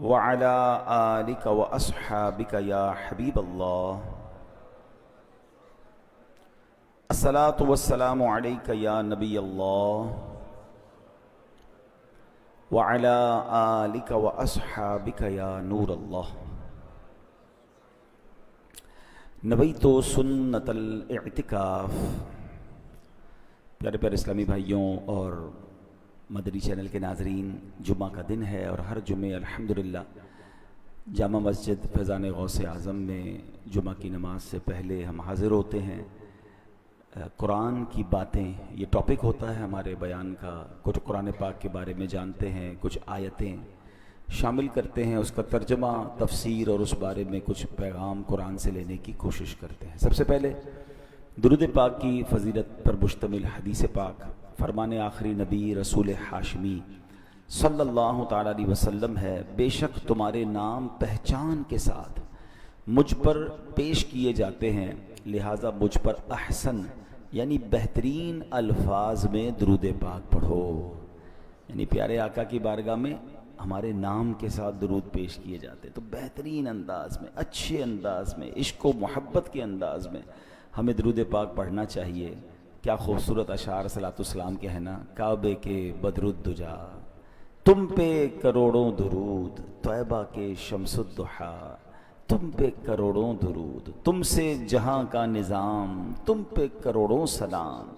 وعلى آلك وأصحابك يا حبيب الله الصلاة والسلام عليك يا نبي الله وعلى آلك وأصحابك يا نور الله نویت سنت الاعتکاف۔ پیارے پیارے اسلامی بھائیوں اور مدنی چینل کے ناظرین، جمعہ کا دن ہے اور ہر جمعے الحمدللہ جامع مسجد فیضان غوث اعظم میں جمعہ کی نماز سے پہلے ہم حاضر ہوتے ہیں۔ قرآن کی باتیں یہ ٹاپک ہوتا ہے ہمارے بیان کا۔ کچھ قرآن پاک کے بارے میں جانتے ہیں، کچھ آیتیں شامل کرتے ہیں، اس کا ترجمہ، تفسیر اور اس بارے میں کچھ پیغام قرآن سے لینے کی کوشش کرتے ہیں۔ سب سے پہلے درود پاک کی فضیلت پر مشتمل حدیث پاک، فرمان آخری نبی رسول ہاشمی صلی اللہ تعالیٰ علیہ وسلم ہے، بے شک تمہارے نام پہچان کے ساتھ مجھ پر پیش کیے جاتے ہیں، لہٰذا مجھ پر احسن یعنی بہترین الفاظ میں درود پاک پڑھو۔ یعنی پیارے آقا کی بارگاہ میں ہمارے نام کے ساتھ درود پیش کیے جاتے، تو بہترین انداز میں، اچھے انداز میں، عشق و محبت کے انداز میں ہمیں درود پاک پڑھنا چاہیے۔ کیا خوبصورت اشعار صلاۃ السلام کے ہیں نا، کعبے کے بدر الدجا تم پہ کروڑوں درود، طیبہ کے شمس الضحیٰ تم پہ کروڑوں درود، تم سے جہاں کا نظام تم پہ کروڑوں سلام،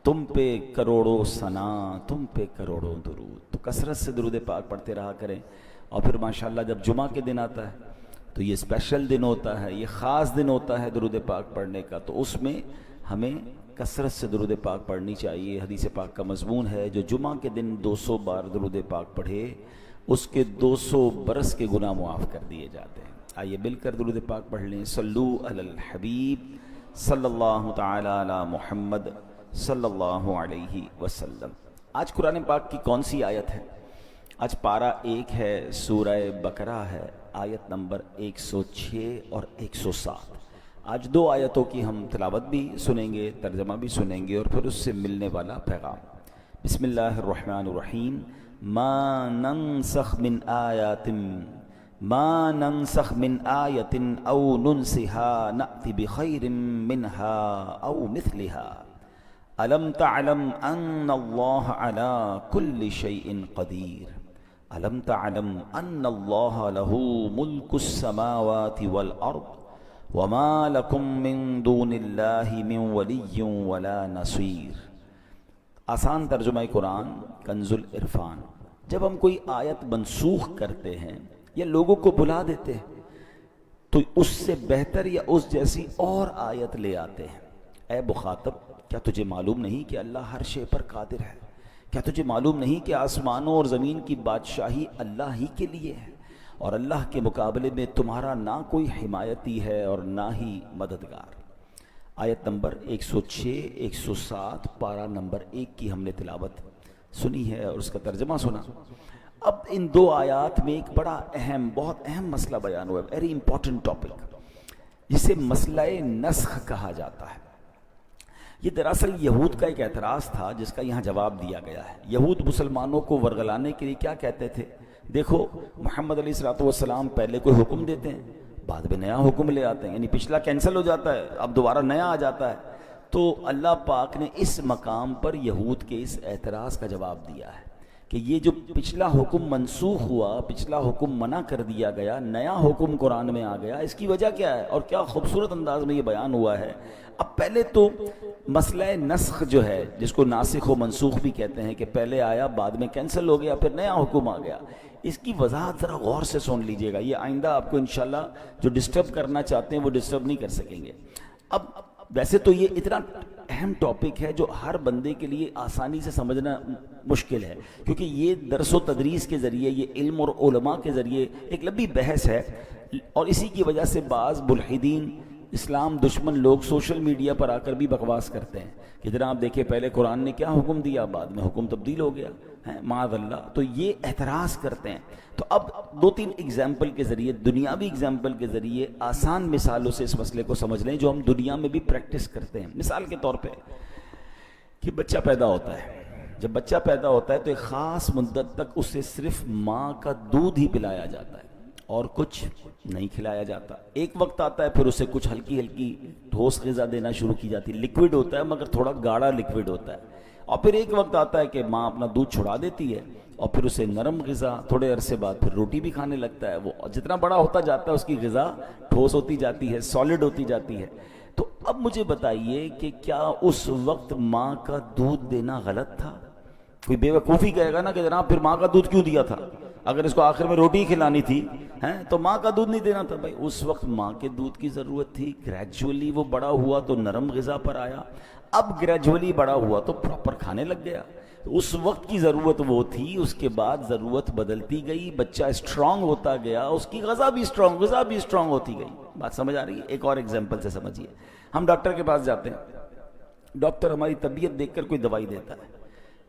تم پہ کروڑوں ثنا تم پہ کروڑوں درود۔ تو کثرت سے درود پاک پڑھتے رہا کریں، اور پھر ماشاءاللہ جب جمعہ کے دن آتا ہے تو یہ اسپیشل دن ہوتا ہے، یہ خاص دن ہوتا ہے درود پاک پڑھنے کا، تو اس میں ہمیں کثرت سے درود پاک پڑھنی چاہیے۔ حدیث پاک کا مضمون ہے، جو جمعہ کے دن 200 بار درود پاک پڑھے اس کے 200 برس کے گناہ معاف کر دیے جاتے ہیں۔ آئیے مل کر درود پاک پڑھ لیں۔ صلو علی الحبیب صلی اللہ تعالی علی محمد صلی اللہ علیہ وسلم۔ آج قرآن پاک کی کون سی آیت ہے؟ آج پارہ 1 ہے، سورہ بقرہ ہے، آیت نمبر 106 اور 107۔ آج 2 آیتوں کی ہم تلاوت بھی سنیں گے، ترجمہ بھی سنیں گے، اور پھر اس سے ملنے والا پیغام۔ بسم اللہ الرحمن الرحیم۔ ما ننسخ من آیت او ننسها نأتی بخیر منها او مثلها الم تعلم ان اللہ علی کل شیء قدیر الم تعلم ان اللہ لہ ملک السماوات والارض وما لکم من دون اللہ من ولی ولا نصیر۔ آسان ترجمہ قرآن کنز العرفان۔ جب ہم کوئی آیت منسوخ کرتے ہیں یا لوگوں کو بلا دیتے ہیں تو اس سے بہتر یا اس جیسی اور آیت لے آتے ہیں۔ اے مخاطب، کیا تجھے معلوم نہیں کہ اللہ ہر شے پر قادر ہے؟ کیا تجھے معلوم نہیں کہ آسمانوں اور زمین کی بادشاہی اللہ ہی کے لیے ہے، اور اللہ کے مقابلے میں تمہارا نہ کوئی حمایتی ہے اور نہ ہی مددگار۔ آیت نمبر 106 107 پارہ نمبر 1 کی ہم نے تلاوت سنی ہے اور اس کا ترجمہ سنا۔ اب ان 2 آیات میں ایک بڑا اہم، بہت اہم مسئلہ بیان ہوا ہے، ویری امپورٹنٹ ٹاپک، جسے مسئلہ نسخ کہا جاتا ہے۔ یہ دراصل یہود کا ایک اعتراض تھا جس کا یہاں جواب دیا گیا ہے۔ یہود مسلمانوں کو ورگلانے کے لیے کیا کہتے تھے؟ دیکھو، محمد علیہ الصلوۃ والسلام پہلے کوئی حکم دیتے ہیں، بعد میں نیا حکم لے آتے ہیں، یعنی پچھلا کینسل ہو جاتا ہے، اب دوبارہ نیا آ جاتا ہے۔ تو اللہ پاک نے اس مقام پر یہود کے اس اعتراض کا جواب دیا ہے کہ یہ جو پچھلا حکم منسوخ ہوا، پچھلا حکم منع کر دیا گیا، نیا حکم قرآن میں آ گیا، اس کی وجہ کیا ہے؟ اور کیا خوبصورت انداز میں یہ بیان ہوا ہے۔ اب پہلے تو مسئلہ نسخ جو ہے، جس کو ناسخ و منسوخ بھی کہتے ہیں، کہ پہلے آیا بعد میں کینسل ہو گیا پھر نیا حکم آ گیا، اس کی وضاحت ذرا غور سے سن لیجئے گا، یہ آئندہ آپ کو انشاءاللہ جو ڈسٹرب کرنا چاہتے ہیں وہ ڈسٹرب نہیں کر سکیں گے۔ اب ویسے تو یہ اتنا اہم ٹاپک ہے جو ہر بندے کے لیے آسانی سے سمجھنا مشکل ہے، کیونکہ یہ درس و تدریس کے ذریعے، یہ علم اور علماء کے ذریعے ایک لمبی بحث ہے، اور اسی کی وجہ سے بعض ملحدین، اسلام دشمن لوگ سوشل میڈیا پر آ کر بھی بکواس کرتے ہیں کہ جناب دیکھیں پہلے قرآن نے کیا حکم دیا، بعد میں حکم تبدیل ہو گیا ہے، معاذ اللہ۔ تو یہ اعتراض کرتے ہیں۔ تو اب 2-3 ایگزامپل کے ذریعے، دنیاوی ایگزامپل کے ذریعے، آسان مثالوں سے اس مسئلے کو سمجھ لیں جو ہم دنیا میں بھی پریکٹس کرتے ہیں۔ مثال کے طور پہ کہ بچہ پیدا ہوتا ہے، جب بچہ پیدا ہوتا ہے تو ایک خاص مدت تک اسے صرف ماں کا دودھ ہی پلایا جاتا ہے، اور کچھ نہیں کھلایا جاتا. ایک وقت آتا ہے پھر اسے کچھ ہلکی ہلکی ٹھوس غذا دینا شروع کی جاتی ہے. لکوڈ ہوتا ہے مگر تھوڑا گاڑھا لکوڈ ہوتا ہے. اور پھر ایک وقت آتا ہے کہ ماں اپنا دودھ چھڑا دیتی ہے اور پھر اسے نرم غذا, تھوڑے عرصے بعد پھر روٹی بھی کھانے لگتا ہے. وہ جتنا بڑا ہوتا جاتا ہے اس کی غذا ٹھوس ہوتی جاتی ہے, سالڈ ہوتی جاتی ہے. تو اب مجھے بتائیے کہ کیا اس وقت ماں کا دودھ دینا غلط تھا؟ کوئی بے وقوفی کہے گا نا کہ جناب پھر ماں کا دودھ کیوں دیا تھا, اگر اس کو آخر میں روٹی کھلانی تھی تو ماں کا دودھ نہیں دینا تھا. بھائی اس وقت ماں کے دودھ کی ضرورت تھی. گریجولی وہ بڑا ہوا تو نرم غذا پر آیا, اب گریجولی بڑا ہوا تو پراپر کھانے لگ گیا. اس وقت کی ضرورت وہ تھی, اس کے بعد ضرورت بدلتی گئی, بچہ اسٹرانگ ہوتا گیا, اس کی غذا بھی اسٹرانگ ہوتی گئی. بات سمجھ آ رہی ہے؟ ایک اور ایگزامپل سے سمجھیے. ہم ڈاکٹر کے پاس جاتے ہیں, ڈاکٹر ہماری طبیعت دیکھ کر کوئی دوائی دیتا ہے,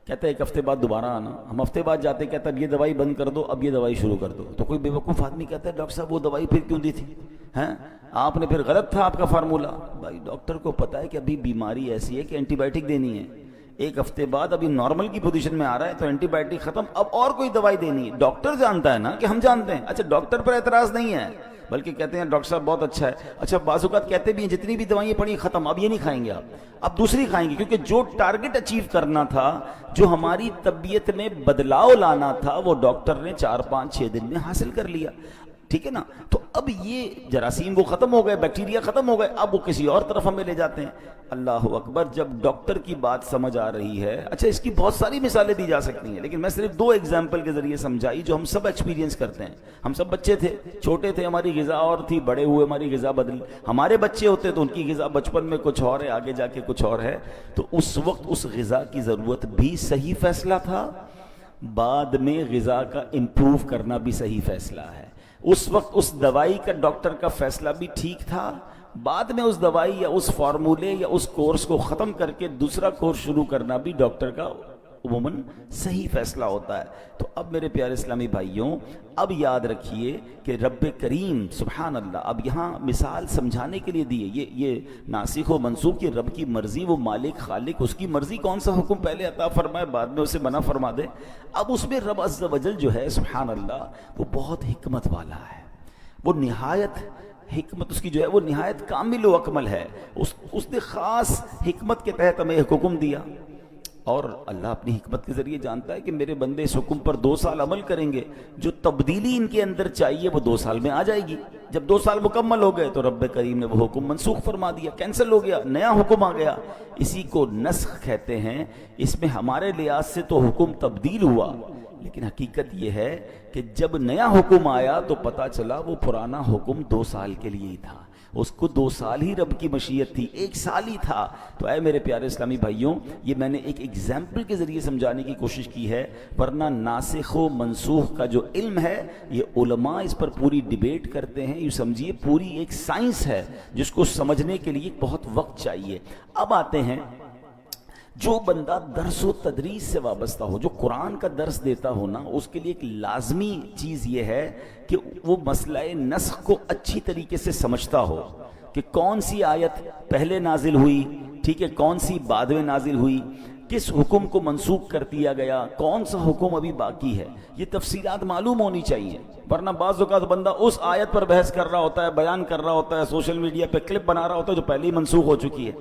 کہتا ہے ایک ہفتے بعد دوبارہ آنا. ہم ہفتے بعد جاتے ہیں, کہتا ہے اب یہ دوائی بند کر دو, اب یہ دوائی شروع کر دو. تو کوئی بیوقوف آدمی کہتا ہے ڈاکٹر صاحب وہ دوائی پھر کیوں دی تھی, آپ نے پھر غلط تھا آپ کا فارمولا. بھائی ڈاکٹر کو پتا ہے کہ ابھی بیماری ایسی ہے کہ اینٹی بائیوٹک دینی ہے, ایک ہفتے بعد ابھی نارمل کی پوزیشن میں آ رہا ہے تو اینٹی بائیوٹک ختم, اب اور کوئی دوائی دینی ہے. ڈاکٹر جانتا ہے نا کہ ہم جانتے ہیں. اچھا ڈاکٹر پر اعتراض نہیں ہے, بلکہ کہتے ہیں ڈاکٹر صاحب بہت اچھا ہے. اچھا بعض اوقات کہتے بھی ہیں جتنی بھی دوائیں پڑی ختم, اب یہ نہیں کھائیں گے آپ, اب دوسری کھائیں گے, کیونکہ جو ٹارگٹ اچیو کرنا تھا, جو ہماری طبیعت میں بدلاؤ لانا تھا, وہ ڈاکٹر نے 4-5-6 دن میں حاصل کر لیا. ٹھیک ہے نا؟ تو اب یہ جراثیم وہ ختم ہو گئے, بیکٹیریا ختم ہو گئے, اب وہ کسی اور طرف ہمیں لے جاتے ہیں. اللہ اکبر, جب ڈاکٹر کی بات سمجھ آ رہی ہے. اچھا اس کی بہت ساری مثالیں دی جا سکتی ہیں, لیکن میں صرف 2 ایگزامپل کے ذریعے سمجھائی جو ہم سب ایکسپیرینس کرتے ہیں. ہم سب بچے تھے, چھوٹے تھے, ہماری غذا اور تھی, بڑے ہوئے ہماری غذا بدلی. ہمارے بچے ہوتے تو ان کی غذا بچپن میں کچھ اور ہے, آگے جا کے کچھ اور ہے. تو اس وقت اس غذا کی ضرورت بھی صحیح فیصلہ تھا, بعد میں غذا کا امپروو کرنا بھی صحیح فیصلہ ہے. اس وقت اس دوائی کا ڈاکٹر کا فیصلہ بھی ٹھیک تھا, بعد میں اس دوائی یا اس فارمولے یا اس کورس کو ختم کر کے دوسرا کورس شروع کرنا بھی ڈاکٹر کا عموماً صحیح فیصلہ ہوتا ہے. تو اب میرے پیارے اسلامی بھائیوں, اب یاد رکھیے کہ رب کریم سبحان اللہ اب یہاں مثال سمجھانے کے لیے دی ہے. یہ ناسخ و منسوخ کی رب کی مرضی, وہ مالک خالق, اس کی مرضی کون سا حکم پہلے عطا فرمائے بعد میں اسے منع فرما دے. اب اس میں رب عز و جل جو ہے سبحان اللہ وہ بہت حکمت والا ہے, وہ نہایت حکمت اس کی جو ہے وہ نہایت کامل و اکمل ہے. اس نے خاص حکمت کے تحت ہمیں ایک حکم دیا, اور اللہ اپنی حکمت کے ذریعے جانتا ہے کہ میرے بندے اس حکم پر 2 سال عمل کریں گے, جو تبدیلی ان کے اندر چاہیے وہ 2 سال میں آ جائے گی. جب 2 سال مکمل ہو گئے تو رب کریم نے وہ حکم منسوخ فرما دیا, کینسل ہو گیا, نیا حکم آ گیا. اسی کو نسخ کہتے ہیں. اس میں ہمارے لحاظ سے تو حکم تبدیل ہوا, لیکن حقیقت یہ ہے کہ جب نیا حکم آیا تو پتا چلا وہ پرانا حکم 2 سال کے لیے ہی تھا. اس کو 2 سال ہی رب کی مشیت تھی, 1 سال ہی تھا. تو اے میرے پیارے اسلامی بھائیوں, یہ میں نے ایک ایگزامپل کے ذریعے سمجھانے کی کوشش کی ہے, ورنہ ناسخ و منسوخ کا جو علم ہے یہ علماء اس پر پوری ڈیبیٹ کرتے ہیں. یہ سمجھیے پوری ایک سائنس ہے جس کو سمجھنے کے لیے بہت وقت چاہیے. اب آتے ہیں جو بندہ درس و تدریس سے وابستہ ہو, جو قرآن کا درس دیتا ہو نا, اس کے لیے ایک لازمی چیز یہ ہے کہ وہ مسئلہ نسخ کو اچھی طریقے سے سمجھتا ہو کہ کون سی آیت پہلے نازل ہوئی, ٹھیک ہے, کون سی بعد میں نازل ہوئی, کس حکم کو منسوخ کر دیا گیا, کون سا حکم ابھی باقی ہے. یہ تفصیلات معلوم ہونی چاہیے, ورنہ بعض اوقات بندہ اس آیت پر بحث کر رہا ہوتا ہے, بیان کر رہا ہوتا ہے, سوشل میڈیا پہ کلپ بنا رہا ہوتا ہے جو پہلے ہی منسوخ ہو چکی ہے.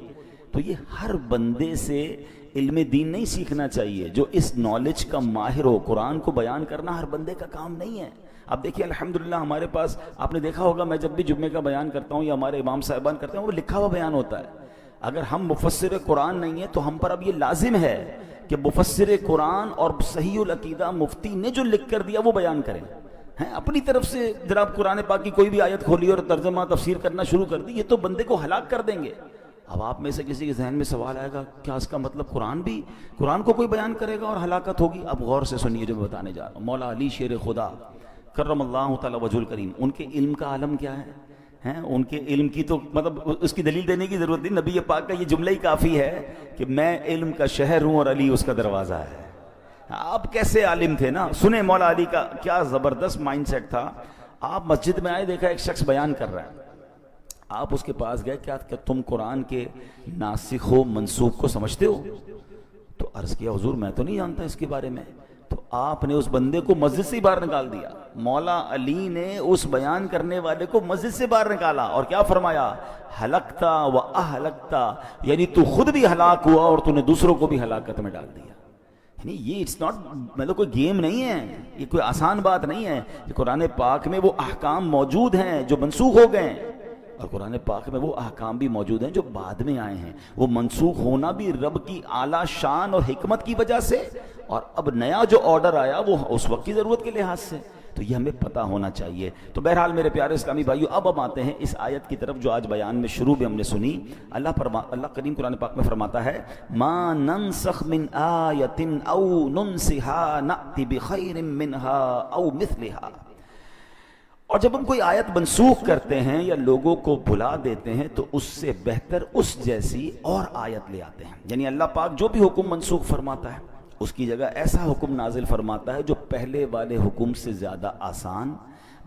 تو یہ ہر بندے سے علم دین نہیں سیکھنا چاہیے جو اس نالج کا ماہر ہو. قرآن کو بیان کرنا ہر بندے کا کام نہیں ہے. اب دیکھیے الحمدللہ ہمارے پاس, آپ نے دیکھا ہوگا میں جب بھی جمعے کا بیان کرتا ہوں یا ہمارے امام صاحبان کرتے ہیں, وہ لکھا ہوا بیان ہوتا ہے. اگر ہم مفسر قرآن نہیں ہیں تو ہم پر اب یہ لازم ہے کہ مفسر قرآن اور صحیح العقیدہ مفتی نے جو لکھ کر دیا وہ بیان کریں. اپنی طرف سے جناب قرآن پاک کی کوئی بھی آیت کھولی اور ترجمہ تفسیر کرنا شروع کر دی, یہ تو بندے کو ہلاک کر دیں گے. اب آپ میں سے کسی کے ذہن میں سوال آئے گا, کیا اس کا مطلب قرآن کو کوئی بیان کرے گا اور ہلاکت ہوگی؟ اب غور سے سنیے جو میں بتانے جا رہا ہوں. مولا علی شیر خدا کرم اللہ تعالی وجہ الکریم, ان کے علم کا عالم کیا ہے, ان کے علم کی تو مطلب اس کی دلیل دینے کی ضرورت نہیں. نبی پاک کا یہ جملہ ہی کافی ہے کہ میں علم کا شہر ہوں اور علی اس کا دروازہ ہے. آپ کیسے عالم تھے نا, سنیں مولا علی کا کیا زبردست مائنڈ سیٹ تھا. آپ مسجد میں آئے, دیکھا ایک شخص بیان کر رہا ہے, آپ اس کے پاس گئے, کیا تم قرآن کے ناسخ و منسوخ کو سمجھتے ہو؟ تو عرض کیا حضور میں تو نہیں جانتا اس کے بارے میں. تو آپ نے اس بندے کو مسجد سے ہی باہر نکال دیا. مولا علی نے اس بیان کرنے والے کو مسجد سے باہر نکالا اور کیا فرمایا؟ ہلکتا و اہلکتا، یعنی تو خود بھی ہلاک ہوا اور تو نے دوسروں کو بھی ہلاکت میں ڈال دیا۔ یعنی یہ اٹس ناٹ، مطلب کوئی گیم نہیں ہے، یہ کوئی آسان بات نہیں ہے۔ یہ قرآن پاک میں وہ احکام موجود ہیں جو منسوخ ہو گئے ہیں، اور قرآن پاک میں وہ احکام بھی موجود ہیں جو بعد میں آئے ہیں۔ وہ منسوخ ہونا بھی رب کی اعلیٰ شان اور حکمت کی وجہ سے، اور اب نیا جو آرڈر آیا وہ اس وقت کی ضرورت کے لحاظ سے، تو یہ ہمیں پتہ ہونا چاہیے۔ تو بہرحال میرے پیارے اسلامی بھائیو، اب ہم آتے ہیں اس آیت کی طرف جو آج بیان میں شروع میں ہم نے سنی۔ اللہ کریم قرآن پاک میں فرماتا ہے ما ننسخ من آیت او ننسها نأتی بخیر منها او مثلها۔ اور جب ہم کوئی آیت منسوخ کرتے ہیں یا لوگوں کو بھلا دیتے ہیں تو اس سے بہتر اس جیسی اور آیت لے آتے ہیں۔ یعنی اللہ پاک جو بھی حکم منسوخ فرماتا ہے اس کی جگہ ایسا حکم نازل فرماتا ہے جو پہلے والے حکم سے زیادہ آسان،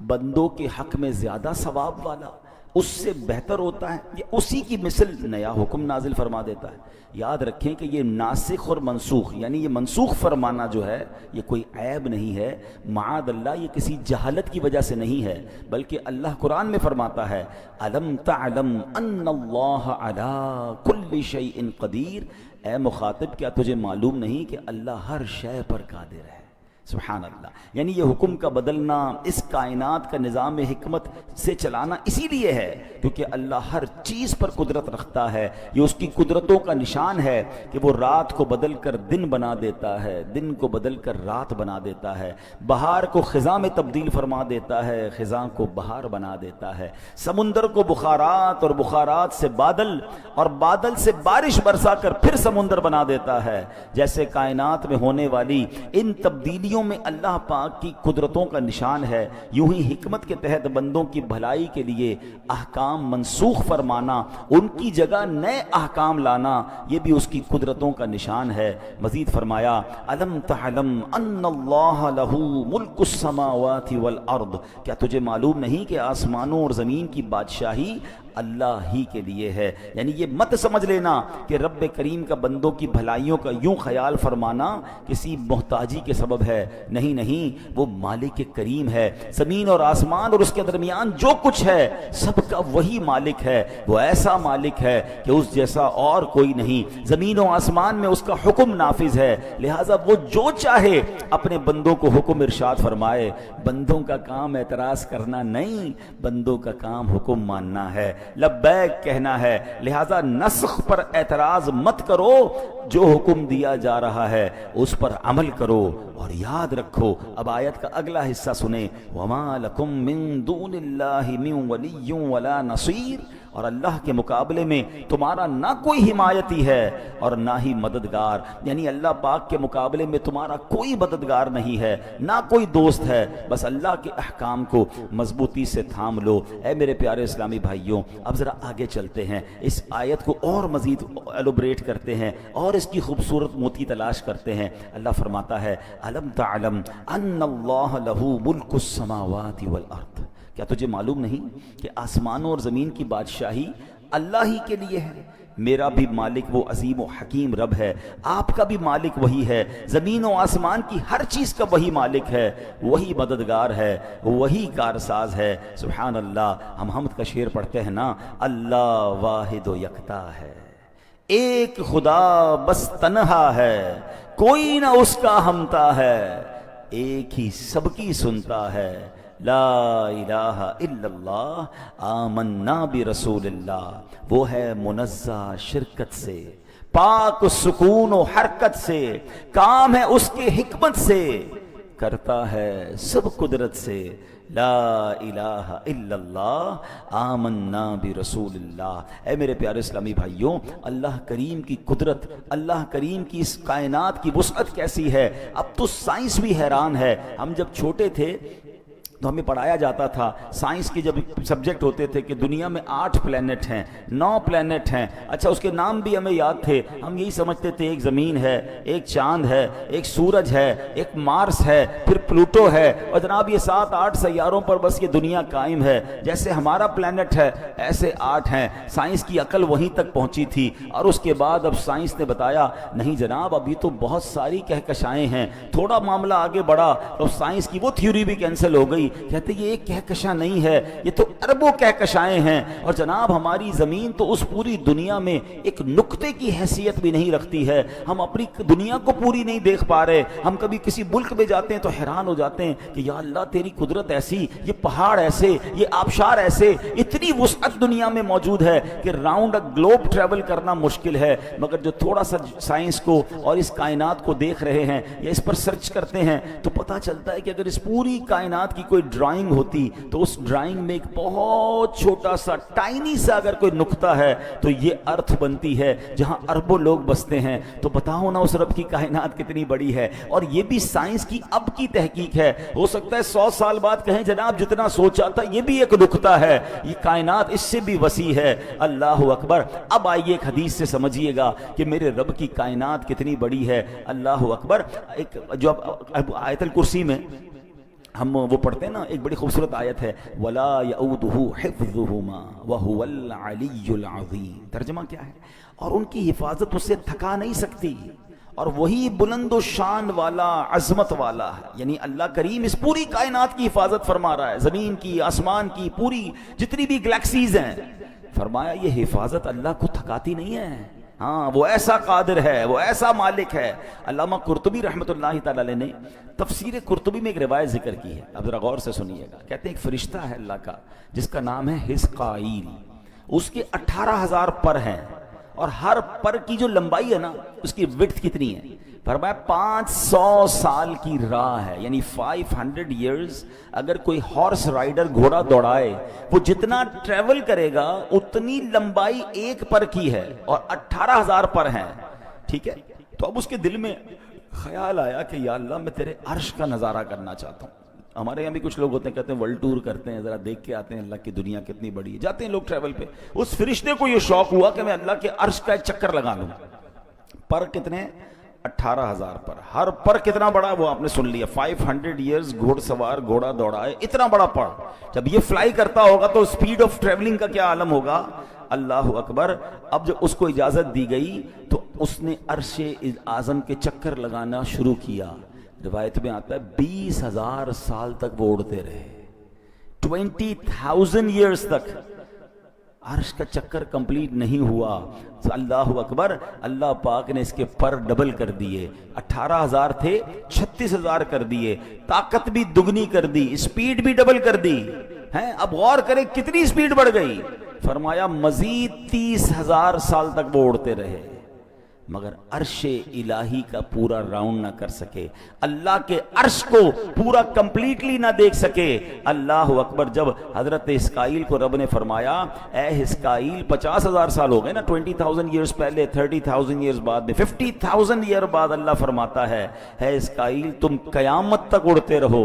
بندوں کے حق میں زیادہ ثواب والا، اس سے بہتر ہوتا ہے، یا اسی کی مثل نیا حکم نازل فرما دیتا ہے۔ یاد رکھیں کہ یہ ناسخ اور منسوخ، یعنی یہ منسوخ فرمانا جو ہے یہ کوئی عیب نہیں ہے، معاذ اللہ یہ کسی جہالت کی وجہ سے نہیں ہے، بلکہ اللہ قرآن میں فرماتا ہے الم تعلم ان اللہ علی کل شیء قدیر، اے مخاطب کیا تجھے معلوم نہیں کہ اللہ ہر شے پر قادر ہے۔ سبحان اللہ، یعنی یہ حکم کا بدلنا، اس کائنات کا نظام حکمت سے چلانا اسی لیے ہے کیونکہ اللہ ہر چیز پر قدرت رکھتا ہے۔ یہ اس کی قدرتوں کا نشان ہے کہ وہ رات کو بدل کر دن بنا دیتا ہے، دن کو بدل کر رات بنا دیتا ہے، بہار کو خزاں میں تبدیل فرما دیتا ہے، خزاں کو بہار بنا دیتا ہے، سمندر کو بخارات اور بخارات سے بادل اور بادل سے بارش برسا کر پھر سمندر بنا دیتا ہے۔ جیسے کائنات میں ہونے والی ان تبدیلیوں میں اللہ پاک کی قدرتوں کا نشان ہے، یوں ہی حکمت کے تحت بندوں کی بھلائی کے لیے احکام منسوخ فرمانا، ان کی جگہ نئے احکام لانا، یہ بھی اس کی قدرتوں کا نشان ہے۔ مزید فرمایا الم تعلم ان اللہ لہ ملک السماوات والارض، کیا تجھے معلوم نہیں کہ آسمانوں اور زمین کی بادشاہی اللہ ہی کے لیے ہے۔ یعنی یہ مت سمجھ لینا کہ رب کریم کا بندوں کی بھلائیوں کا یوں خیال فرمانا کسی محتاجی کے سبب ہے، نہیں نہیں، وہ مالک کریم ہے۔ زمین اور آسمان اور اس کے درمیان جو کچھ ہے سب کا وہی مالک ہے، وہ ایسا مالک ہے کہ اس جیسا اور کوئی نہیں۔ زمین و آسمان میں اس کا حکم نافذ ہے، لہٰذا وہ جو چاہے اپنے بندوں کو حکم ارشاد فرمائے۔ بندوں کا کام اعتراض کرنا نہیں، بندوں کا کام حکم ماننا ہے، لبیک کہنا ہے۔ لہذا نسخ پر اعتراض مت کرو، جو حکم دیا جا رہا ہے اس پر عمل کرو۔ اور یاد رکھو، اب آیت کا اگلا حصہ سنیں، وَمَا لَكُم مِّن دُونِ اللَّهِ مِن وَلِيٍّ وَلَا نَصِيرٍ، اور اللہ کے مقابلے میں تمہارا نہ کوئی حمایتی ہے اور نہ ہی مددگار، یعنی اللہ پاک کے مقابلے میں تمہارا کوئی مددگار نہیں ہے، نہ کوئی دوست ہے، بس اللہ کے احکام کو مضبوطی سے تھام لو۔ اے میرے پیارے اسلامی بھائیوں، اب ذرا آگے چلتے ہیں، اس آیت کو اور مزید ایلوبریٹ کرتے ہیں اور اس کی خوبصورت موتی تلاش کرتے ہیں۔ اللہ فرماتا ہے الم تعلم ان اللہ لہ ملک السماوات والارض، کیا تجھے معلوم نہیں کہ آسمانوں اور زمین کی بادشاہی اللہ ہی کے لیے ہے؟ میرا بھی مالک وہ عظیم و حکیم رب ہے، آپ کا بھی مالک وہی ہے، زمین و آسمان کی ہر چیز کا وہی مالک ہے، وہی مددگار ہے، وہی کارساز ہے۔ سبحان اللہ، ہم حمد کا شعر پڑھتے ہیں نا، اللہ واحد و یکتا ہے، ایک خدا بس تنہا ہے، کوئی نہ اس کا ہمتا ہے، ایک ہی سب کی سنتا ہے، لا الہ الا اللہ آمنا برسول اللہ، وہ ہے منزہ شرکت سے، پاک سکون و حرکت سے، کام ہے اس کے حکمت سے، کرتا ہے سب قدرت سے، لا الہ الا اللہ آمنا برسول اللہ۔ اے میرے پیارے اسلامی بھائیوں، اللہ کریم کی قدرت، اللہ کریم کی اس کائنات کی وسعت کیسی ہے، اب تو سائنس بھی حیران ہے۔ ہم جب چھوٹے تھے تو ہمیں پڑھایا جاتا تھا سائنس کے جب سبجیکٹ ہوتے تھے کہ دنیا میں 8 پلینٹ ہیں، 9 پلینٹ ہیں، اچھا اس کے نام بھی ہمیں یاد تھے، ہم یہی سمجھتے تھے ایک زمین ہے، ایک چاند ہے، ایک سورج ہے، ایک مارس ہے، پھر پلوٹو ہے، اور جناب یہ 7-8 سیاروں پر بس یہ دنیا قائم ہے، جیسے ہمارا پلینٹ ہے ایسے 8 ہیں۔ سائنس کی عقل وہیں تک پہنچی تھی، اور اس کے بعد اب سائنس نے بتایا نہیں جناب ابھی تو بہت ساری کہکشائیں ہیں۔ تھوڑا معاملہ آگے بڑھا تو سائنس کی وہ تھیوری بھی کینسل ہو گئی، کہتے یہ ایک کہکشاں نہیں ہے، یہ تو اربوں کہکشائیں ہیں، اور جناب ہماری زمین تو اس پوری دنیا میں ایک نقطے کی حیثیت بھی نہیں رکھتی ہے، ہم اپنی دنیا کو پوری نہیں دیکھ پا رہے۔ ہم کبھی کسی ملک میں جاتے ہیں تو حیران ہو جاتے ہیں کہ یا اللہ تیری قدرت ایسی، یہ پہاڑ ایسے، یہ آبشار ایسے، اتنی وسعت دنیا میں موجود ہے کہ راؤنڈ گلوب ٹریول کرنا مشکل ہے۔ مگر جو تھوڑا سا سائنس کو اور اس کائنات کو دیکھ رہے ہیں یا اس پر سرچ کرتے ہیں تو پتہ چلتا ہے کہ اگر اس پوری کائنات کی کوئی ڈرائنگ ہوتی تو اس ڈرائنگ میں ایک بہت چھوٹا سا ٹائنی سا اگر کوئی نقطہ ہے تو یہ ارتھ بنتی ہے جہاں اربوں لوگ بستے ہیں۔ تو بتاؤ نا اس رب کی کائنات کتنی بڑی ہے، اور یہ بھی سائنس کی اب کی تحقیق ہے۔ ہو سکتا ہے 100 سال بعد کہیں جناب جتنا سوچا تھا یہ بھی ایک نقطہ ہے، یہ کائنات اس سے بھی وسیع ہے۔ اللہ اکبر۔ اب آئیے ایک حدیث سے سمجھیے گا کہ میرے رب کی کائنات کتنی بڑی ہے۔ اللہ اکبر۔ ایک جو اب آیت الکرسی میں ہم وہ پڑھتے ہیں نا، ایک بڑی خوبصورت آیت ہے وَلَا يَؤُودُهُ حِفْظُهُمَا وَهُوَ الْعَلِيُّ الْعَظِيمُ۔ ترجمہ کیا ہے؟ اور ان کی حفاظت اسے تھکا نہیں سکتی، اور وہی بلند و شان والا، عظمت والا ہے۔ یعنی اللہ کریم اس پوری کائنات کی حفاظت فرما رہا ہے، زمین کی، آسمان کی، پوری جتنی بھی گلیکسیز ہیں، فرمایا یہ حفاظت اللہ کو تھکاتی نہیں ہے۔ ہاں وہ ایسا قادر ہے، وہ ایسا مالک ہے۔ علامہ قرطبی رحمۃ اللہ تعالی علیہ نے تفسیر قرطبی میں ایک روایت ذکر کی ہے، اب ذرا غور سے سنیے گا۔ کہتے ہیں ایک فرشتہ ہے اللہ کا جس کا نام ہے حزقائیل، اس کے 18,000 پر ہیں، اور ہر پر کی جو لمبائی ہے نا اس کی وڈتھ کتنی ہے؟ فرمایا 500 سال کی راہ ہے، یعنی 500 ایئرز۔ اگر کوئی ہارس رائڈر گھوڑا دوڑائے وہ جتنا ٹریول کرے گا اتنی لمبائی ایک پر کی ہے، اور 18,000 پر ہیں، ٹھیک ہے۔ تو اب اس کے دل میں خیال آیا کہ یا اللہ میں تیرے عرش کا نظارہ کرنا چاہتا ہوں۔ ہمارے یہاں بھی کچھ لوگ ہوتے ہیں کہتے ہیں ورلڈ ٹور کرتے ہیں، ذرا دیکھ کے آتے ہیں اللہ کی دنیا کتنی بڑی ہے، جاتے ہیں لوگ ٹریول پہ۔ اس فرشتے کو یہ شوق ہوا کہ میں اللہ کے عرش کا ایک چکر لگا لوں۔ پر کتنے؟ 18,000 پر۔ ہر پر کتنا بڑا وہ آپ نے سن لیا، 500 ایئرز گھوڑ سوار گھوڑا دوڑائے، اتنا بڑا پر۔ جب یہ فلائی کرتا ہوگا تو سپیڈ آف ٹریولنگ کا کیا عالم ہوگا؟ اللہ اکبر۔ اب جب اس کو اجازت دی گئی تو اس نے عرش اعظم کے چکر لگانا شروع کیا۔ روایت میں آتا ہے 20,000 سال تک وہ اڑتے رہے، 20,000 ایئرز تک عرش کا چکر کمپلیٹ نہیں ہوا۔ اللہ اکبر۔ اللہ پاک نے اس کے پر ڈبل کر دیے، 18,000 تھے 36,000 کر دیے، طاقت بھی دگنی کر دی، اسپیڈ بھی ڈبل کر دی ہیں۔ اب غور کریں کتنی اسپیڈ بڑھ گئی۔ فرمایا مزید 30,000 سال تک وہ اڑتے رہے، مگر عرش الہی کا پورا راؤنڈ نہ کر سکے، اللہ کے عرش کو پورا کمپلیٹلی نہ دیکھ سکے۔ اللہ اکبر۔ جب حضرت حزقائیل کو رب نے فرمایا اے حزقائیل 50,000 سال ہو گئے نا، 20,000 ایئرز پہلے، 30,000 ایئرز بعد میں، 50,000 ایئر بعد اللہ فرماتا ہے اے حزقائیل تم قیامت تک اڑتے رہو،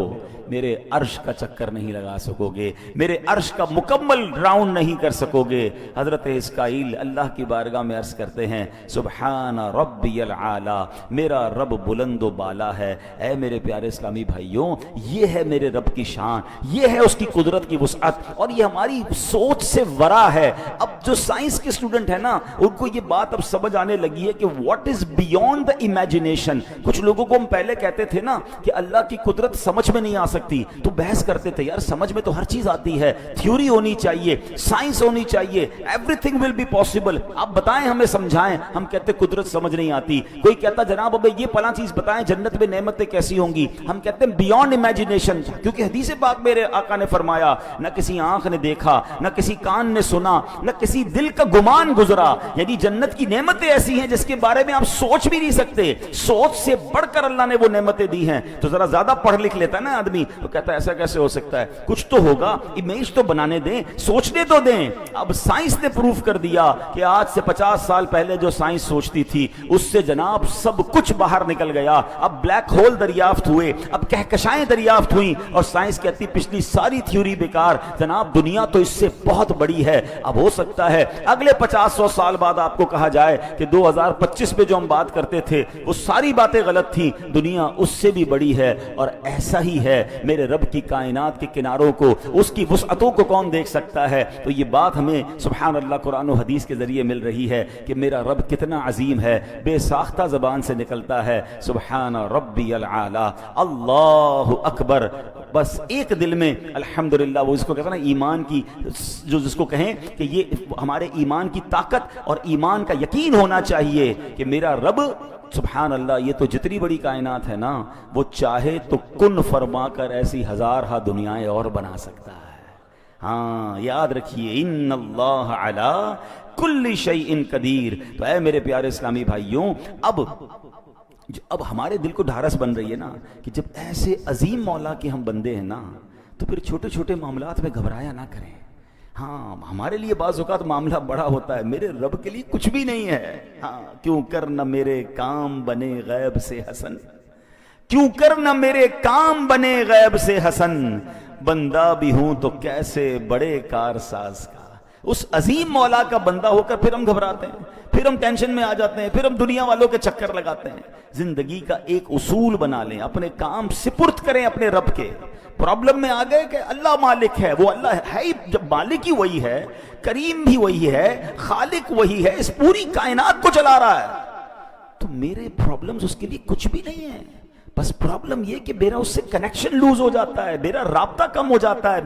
میرے عرش کا چکر نہیں لگا سکو گے، میرے عرش کا مکمل راؤنڈ نہیں کر سکو گے۔ حضرت حزقائیل اللہ کی بارگاہ میں عرض کرتے ہیں سبحان ربی العالی، میرا رب بلند و بالا ہے۔ اے میرے پیارے اسلامی بھائیوں، یہ ہے میرے رب کی شان، یہ ہے اس کی قدرت کی وسعت، اور یہ ہماری سوچ سے ورا ہے۔ اب جو سائنس کے اسٹوڈنٹ ہیں نا ان کو یہ بات اب سمجھ آنے لگی ہے کہ what is beyond the imagination. کچھ لوگوں کو ہم پہلے کہتے تھے نا کہ اللہ کی قدرت سمجھ میں نہیں آ سکتی، تو بحث کرتے تھے یار سمجھ میں تو ہر چیز آتی ہے، تھیوری ہونی چاہیے، سائنس ہونی چاہیے، everything will be possible. آپ بتائیں، ہمیں سمجھائیں۔ ہم کہتے قدرت سمجھ نہیں آتی۔ کوئی کہتا جناب اب یہ فلاں چیز بتائیں جنت میں نعمتیں کیسی ہوں گی، ہم کہتے ہیں بیونڈ امیجنیشن، کیونکہ حدیث پاک میرے آقا نے فرمایا نہ کسی آنکھ نے دیکھا، نہ کسی کان نے سنا، نہ کسی دل کا گمان گزرا۔ یعنی جنت کی نعمتیں ایسی ہیں جس کے بارے میں آپ سوچ بھی نہیں سکتے، سوچ سے بڑھ کر اللہ نے وہ نعمتیں دی ہیں۔ تو ذرا زیادہ پڑھ لکھ لیتا ہے نا آدمی، وہ کہتا ہے ایسا کیسے ہو سکتا ہے, کچھ تو ہوگا, امیج تو بنانے دیں, سوچنے تو دیں. اب سائنس نے پروف کر دیا کہ آج سے 50 سال پہلے جو سائنس سوچتی تھی اس سے جناب سب کچھ باہر نکل گیا. اب بلیک ہول دریافت ہوئے, اب کہکشائیں دریافت ہوئیں, اور سائنس کہتی پچھلی ساری تھیوری بیکار, جناب دنیا تو اس سے بہت بڑی ہے. اب ہو سکتا ہے اگلے 50-100 سال بعد آپ کو کہا جائے کہ 2025 میں جو ہم بات کرتے تھے وہ ساری باتیں غلط تھیں, دنیا اس سے بھی بڑی ہے. اور ایسا ہی ہے میرے رب کی کائنات کے کناروں کو, اس کی وسعتوں کو کون دیکھ سکتا ہے. تو یہ بات ہمیں سبحان اللہ قرآن و حدیث کے ذریعے مل رہی ہے کہ میرا رب کتنا عظیم ہے. بے ساختہ زبان سے نکلتا ہے سبحان ربی العالی, اللہ اکبر. بس ایک دل میں الحمدللہ, وہ اس کو کہتے ہیں نا ایمان کی, جو جس کو کہیں کہ یہ ہمارے ایمان کی طاقت اور ایمان کا یقین ہونا چاہیے کہ میرا رب سبحان اللہ یہ تو جتنی بڑی کائنات ہے نا, وہ چاہے تو کن فرما کر ایسی ہزارہا دنیایں اور بنا سکتا ہے. ہاں یاد رکھیے ان اللہ علی کل شیء قدیر. تو اے میرے پیارے اسلامی بھائیوں, اب ہمارے دل کو ڈھارس بن رہی ہے نا کہ جب ایسے عظیم مولا کے ہم بندے ہیں نا, تو پھر چھوٹے چھوٹے معاملات میں گھبرایا نہ کریں. ہاں ہمارے لیے بعض اوقات معاملہ بڑا ہوتا ہے, میرے رب کے لیے کچھ بھی نہیں ہے. ہاں کیوں کر نہ میرے کام بنے غیب سے حسن, کیوں کر نہ میرے کام بنے غیب سے حسن, بندہ بھی ہوں تو کیسے بڑے کارساز کا. اس عظیم مولا کا بندہ ہو کر پھر ہم گھبراتے ہیں, پھر ہم ٹینشن میں آ جاتے ہیں, پھر ہم دنیا والوں کے چکر لگاتے ہیں. زندگی کا ایک اصول بنا لیں, اپنے کام سپرد کریں اپنے رب کے. پرابلم میں آ گئے کہ اللہ مالک ہے, وہ اللہ ہے ہی, جب مالک ہی وہی ہے, کریم بھی وہی ہے, خالق وہی ہے, اس پوری کائنات کو چلا رہا ہے, تو میرے پرابلمز اس کے لیے کچھ بھی نہیں ہیں. بس پرابلم یہ کہ میرا اس سے کنیکشن لوز ہو جاتا ہے, میرا رابطہ کم ہو جاتا ہے,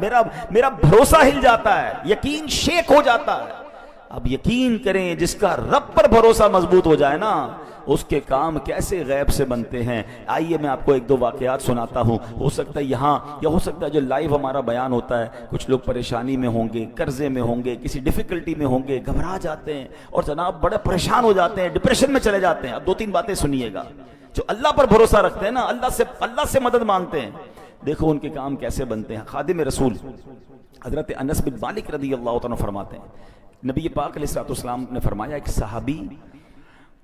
میرا بھروسہ ہل جاتا ہے, یقین شیک ہو جاتا ہے. اب یقین کریں جس کا رب پر بھروسہ مضبوط ہو جائے نا, اس کے کام کیسے غیب سے بنتے ہیں. آئیے میں آپ کو ایک دو واقعات سناتا ہوں. ہو سکتا ہے یہاں, یا ہو سکتا ہے جو لائیو ہمارا بیان ہوتا ہے, کچھ لوگ پریشانی میں ہوں گے, قرضے میں ہوں گے, کسی ڈیفیکلٹی میں ہوں گے, گھبرا جاتے ہیں اور جناب بڑے پریشان ہو جاتے ہیں, ڈپریشن میں چلے جاتے ہیں. اب 2-3 باتیں سنیے گا. جو اللہ پر بھروسہ رکھتے ہیں نا, اللہ سے مدد مانگتے ہیں, دیکھو ان کے کام کیسے بنتے ہیں. خادم رسول حضرت انس بن مالک رضی اللہ تعالیٰ فرماتے ہیں, نبی پاک علیہ الصلوۃ والسلام نے فرمایا ایک صحابی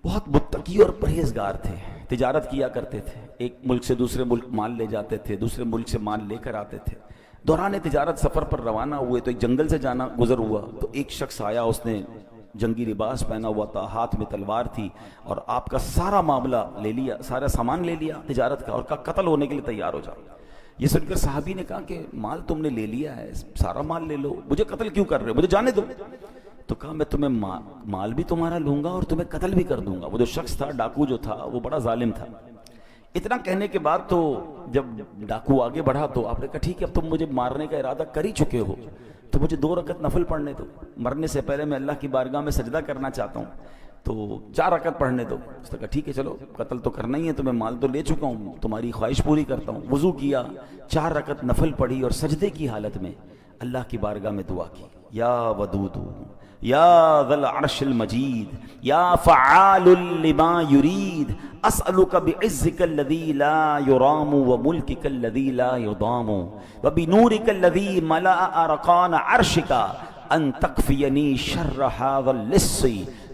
بہت متقی اور پرہیزگار تھے, تجارت کیا کرتے تھے, ایک ملک سے دوسرے ملک مال لے جاتے تھے, دوسرے ملک سے مال لے کر آتے تھے. دوران تجارت سفر پر روانہ ہوئے تو ایک جنگل سے جانا گزر ہوا, تو ایک شخص آیا, اس نے جنگی لباس پہنا ہوا تھا, ہاتھ میں تلوار تھی, اور آپ کا سارا معاملہ لے لیا, سارا سامان لے لیا تجارت کا, اور کہا قتل ہونے کے لیے تیار ہو جاؤ. یہ سن کر صحابی نے کہا کہ مال تم نے لے لیا ہے, سارا مال لے لو, مجھے قتل کیوں کر رہے ہو, مجھے جانے دو. تو کہا میں تمہیں مال بھی تمہارا لوں گا اور تمہیں قتل بھی کر دوں گا. وہ جو شخص تھا, ڈاکو جو تھا, وہ بڑا ظالم تھا. اتنا کہنے کے بعد تو جب ڈاکو آگے بڑھا تو آپ نے کہا ٹھیک ہے, اب تم مجھے مارنے کا ارادہ کر ہی چکے ہو, تو مجھے 2 رکعت نفل پڑھنے دو, مرنے سے پہلے میں اللہ کی بارگاہ میں سجدہ کرنا چاہتا ہوں, تو 4 رکعت پڑھنے دو. اس نے کہا ٹھیک ہے چلو, قتل تو کرنا ہی ہے, تو میں مال تو لے چکا ہوں, تمہاری خواہش پوری کرتا ہوں. وضو کیا, 4 رکعت نفل پڑھی, اور سجدے کی حالت میں اللہ کی بارگاہ میں دعا کی, یا ودود یا ذا العرش المجید یا فعال لما یرید اسألک بعزک الذی لا یرام وملکک الذی لا یضام وبنورک الذی ملأ ارکان عرشک ان تکفینی شر هذا اللص